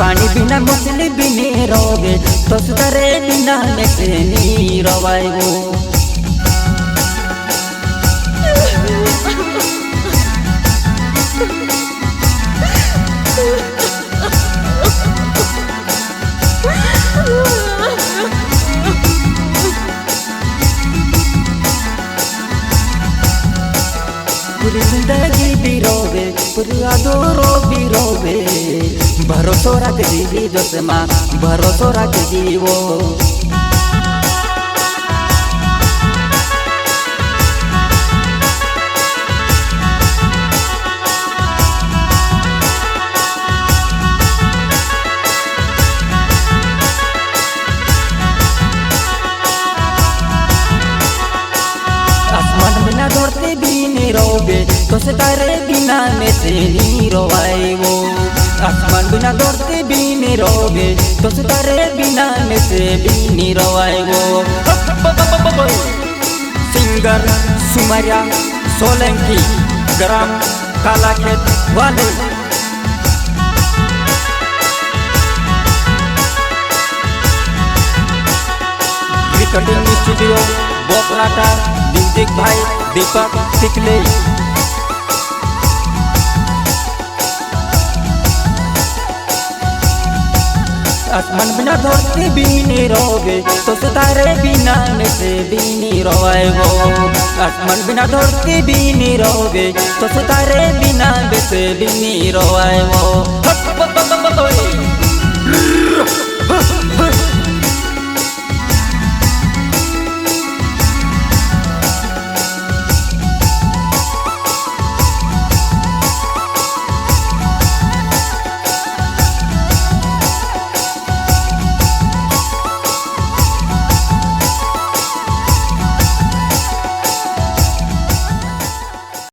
पानी बिना मछली भी नहीं रोवे तो सुधारे बिना में से नहीं रोवाए वो। पूरी जिंदगी भी रोवे पूरा दोरो भी रोवे भरोसा रख दी जोसमा भरोसा रख दी वो। आसमान बिना दौड़ते भी नहीं रोवे तो सितारे बिना में से नहीं रोवाए वो। आसमान बिना दौड़ते भी नहीं रोवे तो सितारे बिना में से भी नहीं रोवाए वो। सिंगर सुमरिया सोलंकी ग्राम कालाखेत वाले। रिकॉर्डिंग स्टूडियो बोकराटा म्यूजिक भाई दीपक टिकले। आसमान बिना धरती भी नहीं रोवे तो सितारे बिना में से भी नहीं रोवाए वो। आसमान बिना धरती भी नहीं रोवे तो सितारे बिना में से भी नहीं रोवाए वो।